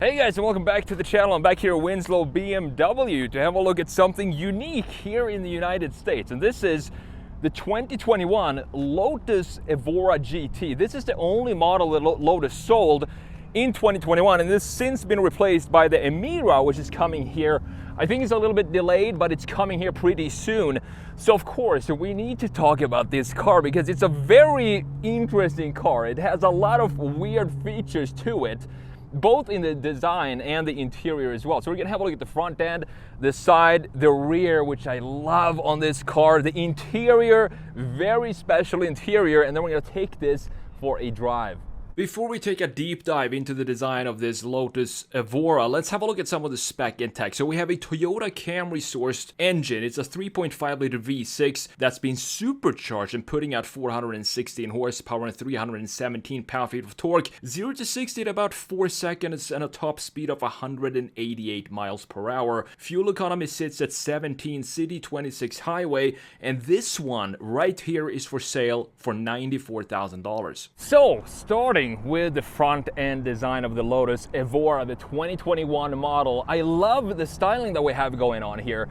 Hey guys, and welcome back to the channel. I'm back here at Winslow BMW to have a look at something unique here in the United States. And this is the 2021 Lotus Evora GT. This is the only model that Lotus sold in 2021, and this has since been replaced by the Emira, which is coming here. I think it's a little bit delayed, but it's coming here pretty soon. So of course, we need to talk about this car because it's a very interesting car. It has a lot of weird features to it, both in the design and the interior as well. So we're gonna have a look at the front end, the side, the rear, which I love on this car, the interior, very special interior, and then we're gonna take this for a drive. Before we take a deep dive into the design of this Lotus Evora, let's have a look at some of the spec and tech. So we have a Toyota Camry sourced engine. It's a 3.5 liter V6 that's been supercharged and putting out 416 horsepower and 317 pound-feet of torque. 0 to 60 in about 4 seconds and a top speed of 188 miles per hour. Fuel economy sits at 17 city, 26 highway, and this one right here is for sale for $94,000. So starting with the front end design of the Lotus Evora, the 2021 model. I love the styling that we have going on here.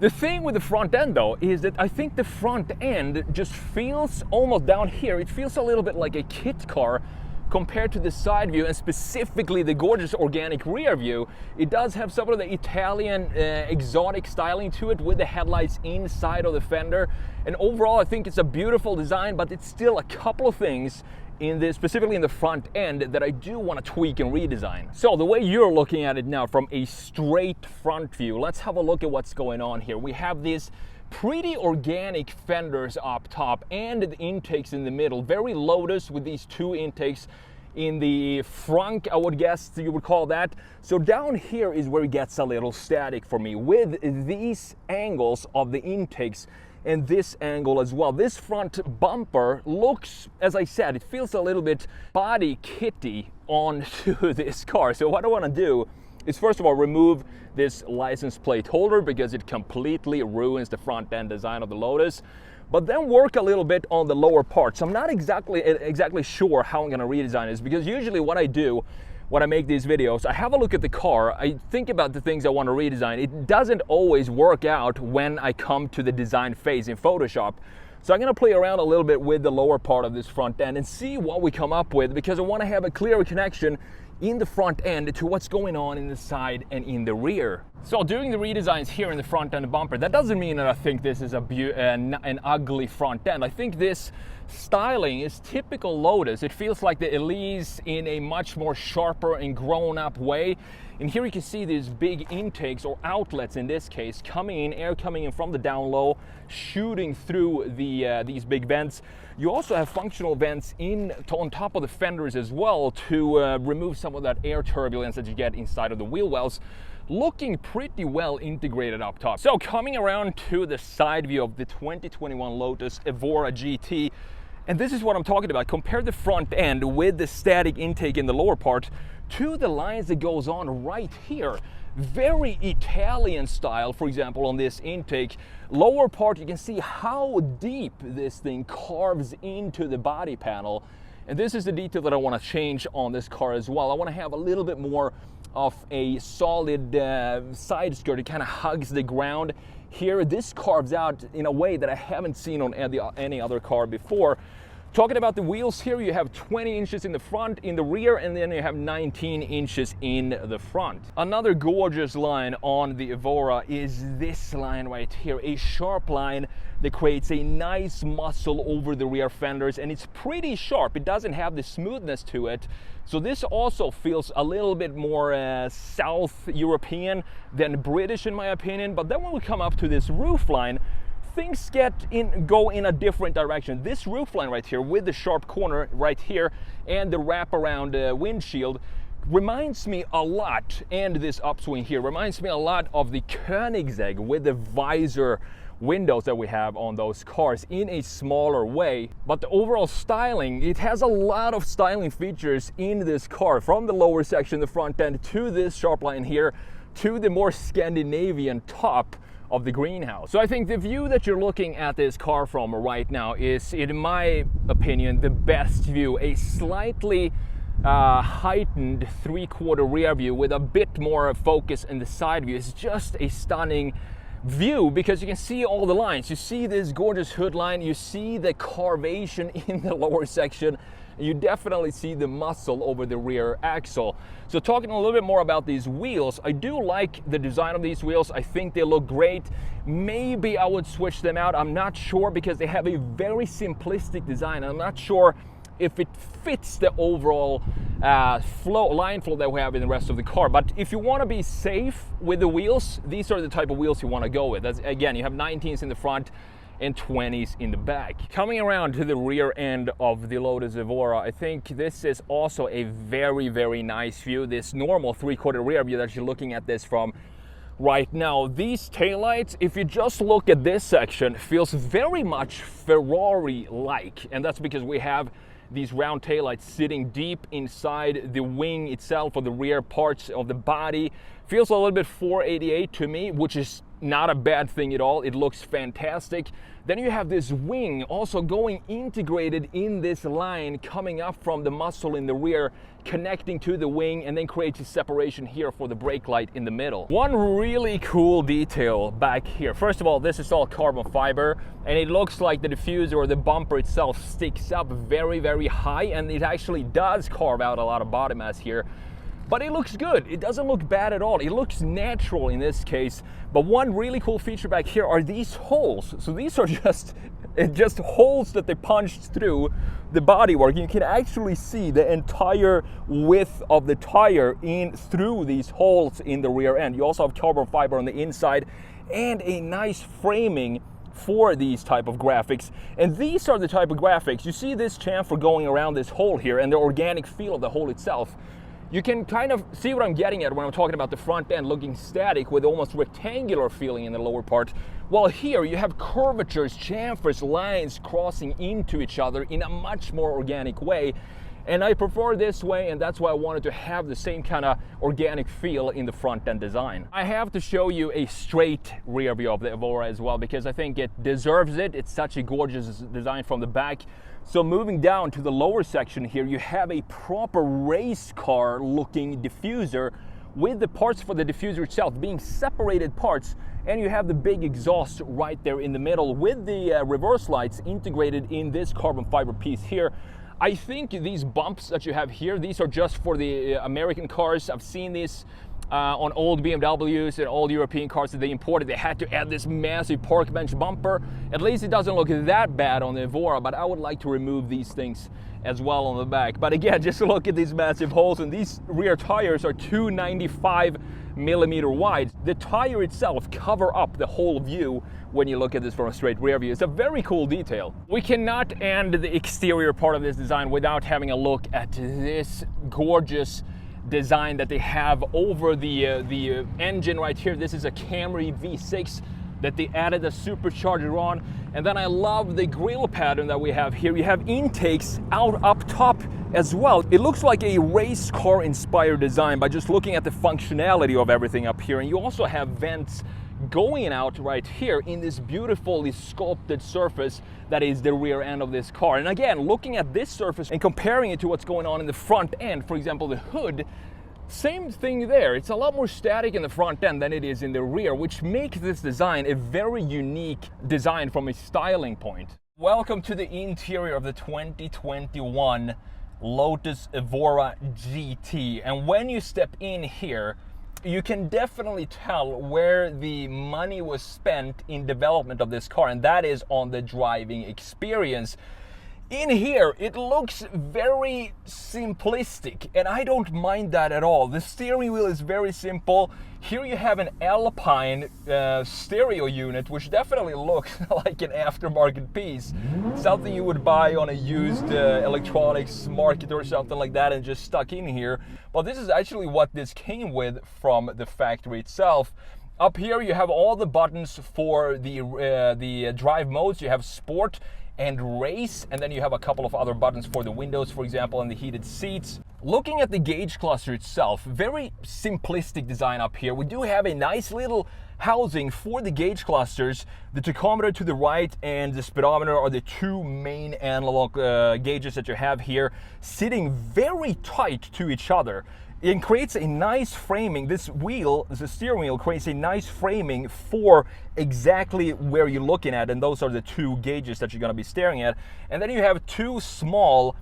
The thing with the front end though is that I think the front end just feels almost down here, it feels a little bit like a kit car compared to the side view, and specifically the gorgeous organic rear view. It does have some of the Italian exotic styling to it with the headlights inside of the fender. And overall I think it's a beautiful design, but it's still a couple of things in this, specifically in the front end, that I do want to tweak and redesign. So the way you're looking at it now from a straight front view, let's have a look at what's going on here. We have these pretty organic fenders up top and the intakes in the middle, very Lotus with these two intakes in the front, I would guess you would call that. So down here is where it gets a little static for me with these angles of the intakes and this angle as well. This front bumper looks, as I said, it feels a little bit body kitty onto this car. So what I want to do is first of all remove this license plate holder because it completely ruins the front end design of the Lotus, but then work a little bit on the lower parts. I'm not exactly sure how I'm going to redesign this, because usually what I do when I make these videos, I have a look at the car, I think about the things I want to redesign. It doesn't always work out when I come to the design phase in Photoshop. So I'm going to play around a little bit with the lower part of this front end and see what we come up with, because I want to have a clearer connection in the front end to what's going on in the side and in the rear. So doing the redesigns here in the front end bumper, that doesn't mean that I think this is an ugly front end. I think this styling is typical Lotus. It feels like the Elise in a much more sharper and grown-up way. And here you can see these big intakes, or outlets in this case, coming in, air coming in from the down low, shooting through these big vents. You also have functional vents on top of the fenders as well to remove some of that air turbulence that you get inside of the wheel wells. Looking pretty well integrated up top. So coming around to the side view of the 2021 Lotus Evora GT, and this is what I'm talking about. Compare the front end with the static intake in the lower part to the lines that goes on right here. Very Italian style, for example, on this intake. Lower part, you can see how deep this thing carves into the body panel. And this is the detail that I want to change on this car as well. I want to have a little bit more of a solid side skirt. It kind of hugs the ground. Here, this carves out in a way that I haven't seen on any other car before. Talking about the wheels here, you have 20 inches in the front, in the rear, and then you have 19 inches in the front. Another gorgeous line on the Evora is this line right here, a sharp line that creates a nice muscle over the rear fenders, and it's pretty sharp. It doesn't have the smoothness to it. So this also feels a little bit more South European than British in my opinion. But then when we come up to this roof line, things go in a different direction. This roof line right here with the sharp corner right here and the wraparound windshield reminds me a lot, and this upswing here reminds me a lot of the Koenigsegg with the visor windows that we have on those cars in a smaller way. But the overall styling, it has a lot of styling features in this car, from the lower section, the front end, to this sharp line here, to the more Scandinavian top of the greenhouse. So I think the view that you're looking at this car from right now is, in my opinion, the best view. A slightly heightened 3/4 rear view with a bit more focus in the side view. It's just a stunning view because you can see all the lines. You see this gorgeous hood line, you see the carvation in the lower section, you definitely see the muscle over the rear axle. So talking a little bit more about these wheels, I do like the design of these wheels. I think they look great. Maybe I would switch them out. I'm not sure because they have a very simplistic design. I'm not sure if it fits the overall line flow that we have in the rest of the car. But if you want to be safe with the wheels, these are the type of wheels you want to go with. Again, you have 19s in the front and 20s in the back. Coming around to the rear end of the Lotus Evora, I think this is also a very, very nice view. This normal 3/4 rear view that you're looking at this from right now. These taillights, if you just look at this section, feels very much Ferrari-like, and that's because we have these round taillights sitting deep inside the wing itself, or the rear parts of the body. Feels a little bit 488 to me, which is not a bad thing at all. It looks fantastic. Then you have this wing also going integrated in this line, coming up from the muscle in the rear, connecting to the wing, and then creates a separation here for the brake light in the middle. One really cool detail back here. First of all, this is all carbon fiber, and it looks like the diffuser or the bumper itself sticks up very, very high, and it actually does carve out a lot of body mass here. But it looks good. It doesn't look bad at all. It looks natural in this case. But one really cool feature back here are these holes. So these are just holes that they punched through the bodywork. You can actually see the entire width of the tire in through these holes in the rear end. You also have carbon fiber on the inside and a nice framing for these type of graphics. And these are the type of graphics. You see this chamfer going around this hole here and the organic feel of the hole itself. You can kind of see what I'm getting at when I'm talking about the front end looking static with almost rectangular feeling in the lower part. While here you have curvatures, chamfers, lines crossing into each other in a much more organic way. And I prefer this way, and that's why I wanted to have the same kind of organic feel in the front end design. I have to show you a straight rear view of the Evora as well, because I think it deserves it. It's such a gorgeous design from the back. So moving down to the lower section here, you have a proper race car looking diffuser with the parts for the diffuser itself being separated parts, and you have the big exhaust right there in the middle with the reverse lights integrated in this carbon fiber piece here. I think these bumps that you have here, these are just for the American cars. I've seen these on old BMWs and old European cars that they imported. They had to add this massive park bench bumper. At least it doesn't look that bad on the Evora, but I would like to remove these things as well on the back. But again, just look at these massive holes, and these rear tires are 295 millimeter wide. The tire itself cover up the whole view when you look at this from a straight rear view. It's a very cool detail. We cannot end the exterior part of this design without having a look at this gorgeous design that they have over the engine right here. This is a Camry V6 that they added a supercharger on. And then I love the grille pattern that we have here. You have intakes out up top as well. It looks like a race car inspired design by just looking at the functionality of everything up here. And you also have vents going out right here in this beautifully sculpted surface that is the rear end of this car. And again, looking at this surface and comparing it to what's going on in the front end, for example, the hood, same thing there. It's a lot more static in the front end than it is in the rear, which makes this design a very unique design from a styling point. Welcome to the interior of the 2021 Lotus Evora GT. And when you step in here, you can definitely tell where the money was spent in development of this car, and that is on the driving experience. In here, it looks very simplistic, and I don't mind that at all. The steering wheel is very simple. Here you have an Alpine stereo unit, which definitely looks like an aftermarket piece. Something you would buy on a used electronics market or something like that and just stuck in here. Well, this is actually what this came with from the factory itself. Up here you have all the buttons for the drive modes. You have Sport and race, and then you have a couple of other buttons for the windows, for example, and the heated seats. Looking at the gauge cluster itself, very simplistic design up here. We do have a nice little housing for the gauge clusters. The tachometer to the right and the speedometer are the two main analog gauges that you have here, sitting very tight to each other. It creates a nice framing. This wheel, the steering wheel, creates a nice framing for exactly where you're looking at, and those are the two gauges that you're going to be staring at. And then you have two small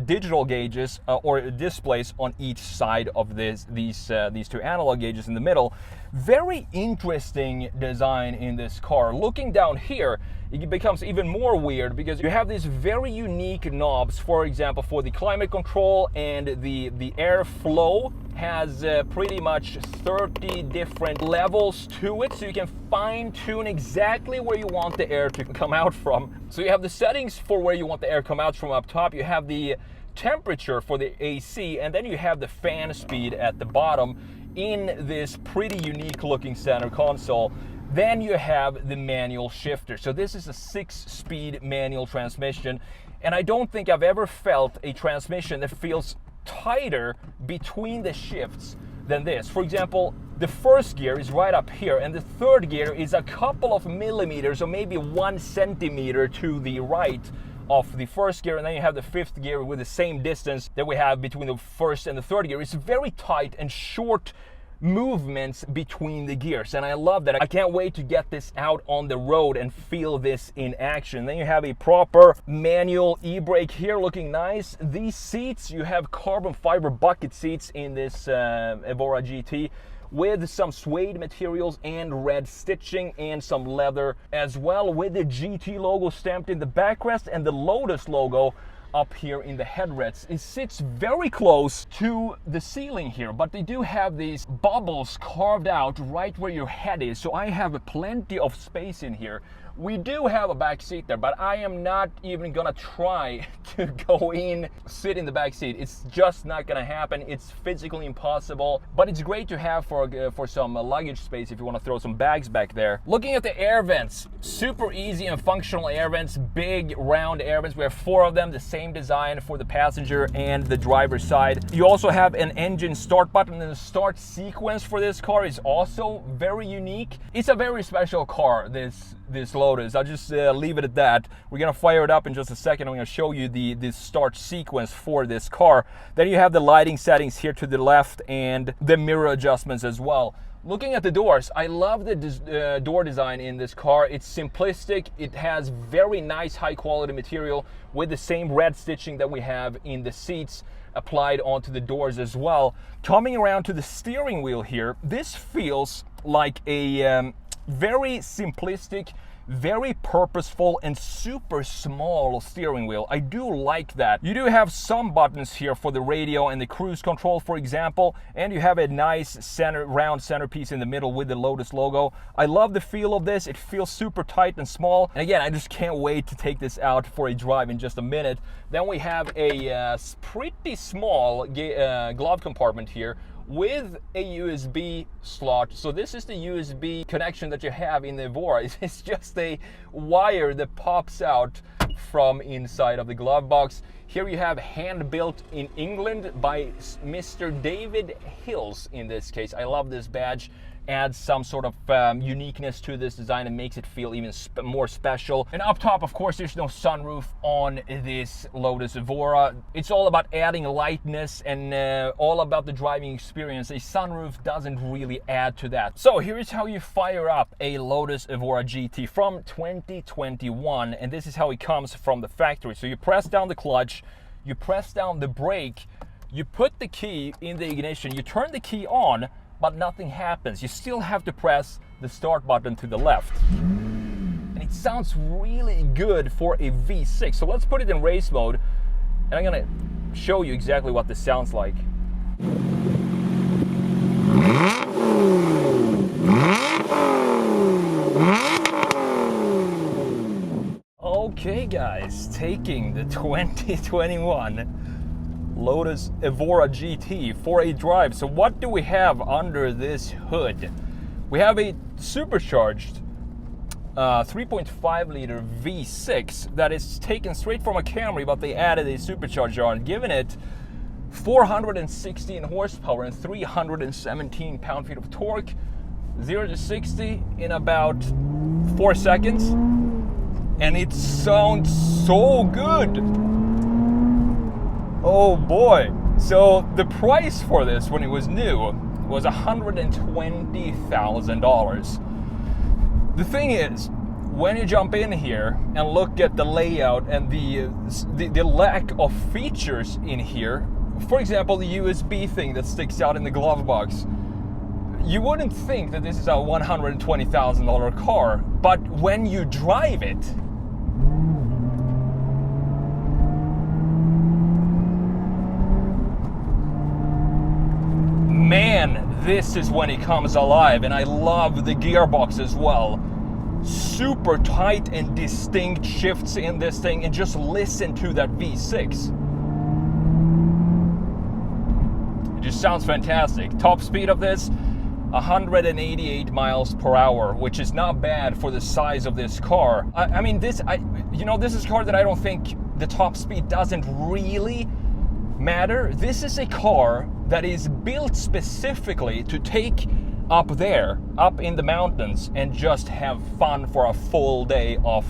digital gauges or displays on each side of these two analog gauges in the middle. Very interesting design in this car. Looking down here, it becomes even more weird because you have these very unique knobs. For example, for the climate control and the airflow has pretty much 30 different levels to it, so you can fine tune exactly where you want the air to come out from. So you have the settings for where you want the air to come out from up top, you have the temperature for the AC, and then you have the fan speed at the bottom in this pretty unique looking center console. Then you have the manual shifter. So this is a 6-speed manual transmission, and I don't think I've ever felt a transmission that feels tighter between the shifts than this. For example, the first gear is right up here, and the third gear is a couple of millimeters or maybe 1 centimeter to the right of the first gear, and then you have the fifth gear with the same distance that we have between the first and the third gear. It's very tight and short movements between the gears, and I love that. I can't wait to get this out on the road and feel this in action. Then you have a proper manual e-brake here, looking nice. These seats, you have carbon fiber bucket seats in this Evora GT with some suede materials and red stitching and some leather as well, with the GT logo stamped in the backrest and the Lotus logo up here in the headrests. It sits very close to the ceiling here, but they do have these bubbles carved out right where your head is, so I have plenty of space in here. We do have a back seat there, but I am not even gonna try to go in, sit in the back seat. It's just not gonna happen. It's physically impossible, but it's great to have for some luggage space if you want to throw some bags back there. Looking at the air vents, super easy and functional air vents, big round air vents. We have 4 of them, the same design for the passenger and the driver's side. You also have an engine start button, and the start sequence for this car is also very unique. It's a very special car, this Lotus. I'll just leave it at that. We're gonna fire it up in just a second. I'm gonna show you the start sequence for this car. Then you have the lighting settings here to the left and the mirror adjustments as well. Looking at the doors, I love the door design in this car. It's simplistic. It has very nice high quality material with the same red stitching that we have in the seats applied onto the doors as well. Coming around to the steering wheel here, this feels like a very simplistic, very purposeful and super small steering wheel. I do like that. You do have some buttons here for the radio and the cruise control, for example, and you have a nice round centerpiece in the middle with the Lotus logo. I love the feel of this. It feels super tight and small, and again, I just can't wait to take this out for a drive in just a minute. Then we have a pretty small glove compartment here with a USB slot. So this is the USB connection that you have in the Evora. It's just a wire that pops out from inside of the glove box. Here you have hand built in England by Mr. David Hills in this case. I love this badge. Adds some sort of uniqueness to this design and makes it feel even more special. And up top, of course, there's no sunroof on this Lotus Evora. It's all about adding lightness and all about the driving experience. A sunroof doesn't really add to that. So here's how you fire up a Lotus Evora GT from 2021, and this is how it comes from the factory. So you press down the clutch, you press down the brake, you put the key in the ignition, you turn the key on, but nothing happens. You still have to press the start button to the left. And it sounds really good for a V6. So let's put it in race mode, and I'm gonna show you exactly what this sounds like. Okay guys, taking the 2021 Lotus Evora GT for a drive. So what do we have under this hood? We have a supercharged 3.5 liter V6 that is taken straight from a Camry, but they added a supercharger on, giving it 416 horsepower and 317 pound-feet of torque. 0 to 60 in about 4 seconds, and it sounds so good. Oh boy. So the price for this when it was new was $120,000. The thing is, when you jump in here and look at the layout and the lack of features in here, for example, the USB thing that sticks out in the glove box, you wouldn't think that this is a $120,000 car, but when you drive it, man, this is when it comes alive. And I love the gearbox as well. Super tight and distinct shifts in this thing, and just listen to that V6. It just sounds fantastic. Top speed of this, 188 miles per hour, which is not bad for the size of this car. I mean, this is a car that I don't think the top speed doesn't really matter. This is a car that is built specifically to take up there, up in the mountains, and just have fun for a full day of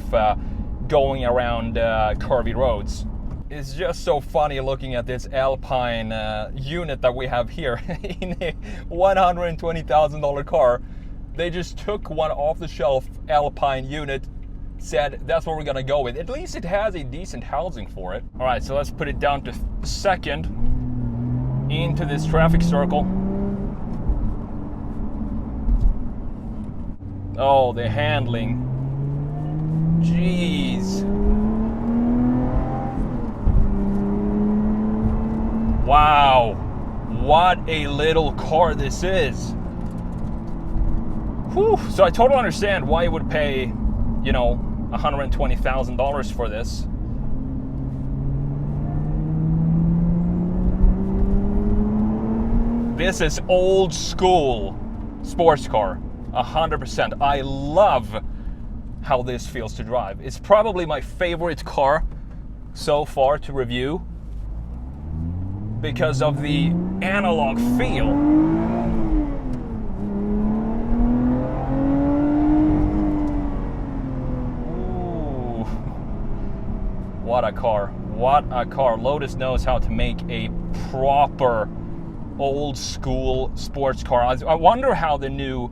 going around curvy roads. It's just so funny looking at this Alpine unit that we have here in a $120,000 car. They just took one off-the-shelf Alpine unit, said that's what we're gonna go with. At least it has a decent housing for it. All right, so let's put it down to second into this traffic circle. Oh, the handling. Jeez. Wow, what a little car this is. Whew. So I totally understand why you would pay, $120,000 for this. This is old school sports car, 100%. I love how this feels to drive. It's probably my favorite car so far to review, because of the analog feel. Ooh. What a car. What a car. Lotus knows how to make a proper old school sports car. I wonder how the new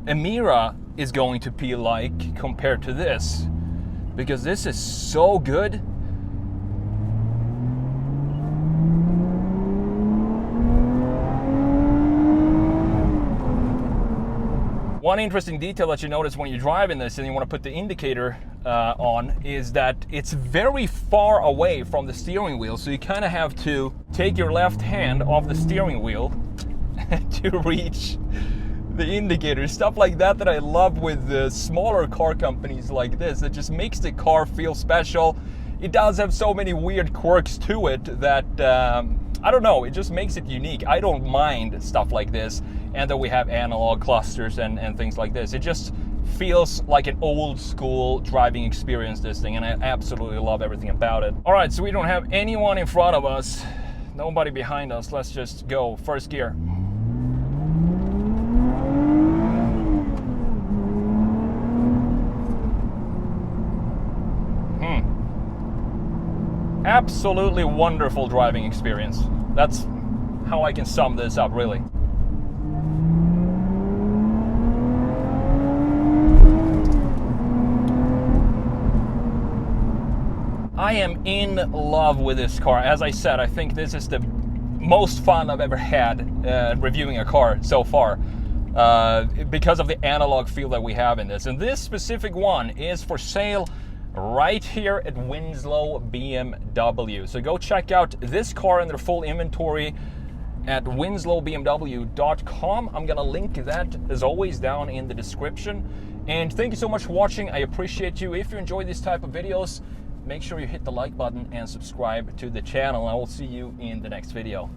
Emira is going to be like compared to this, because this is so good. One interesting detail that you notice when you drive in this and you want to put the indicator on is that it's very far away from the steering wheel, so you kind of have to take your left hand off the steering wheel to reach the indicator. Stuff like that I love with the smaller car companies like this. It just makes the car feel special. It does have so many weird quirks to it that I don't know, it just makes it unique. I don't mind stuff like this, and that we have analog clusters and things like this. It just feels like an old school driving experience, this thing, and I absolutely love everything about it. All right, so we don't have anyone in front of us, nobody behind us. Let's just go first gear. Absolutely wonderful driving experience. That's how I can sum this up, really. I am in love with this car. As I said, I think this is the most fun I've ever had reviewing a car so far, because of the analog feel that we have in this. And this specific one is for sale right here at Winslow BMW. So go check out this car and their full inventory at winslowbmw.com. I'm gonna link that as always down in the description. And thank you so much for watching. I appreciate you. If you enjoy this type of videos, make sure you hit the like button and subscribe to the channel. I will see you in the next video.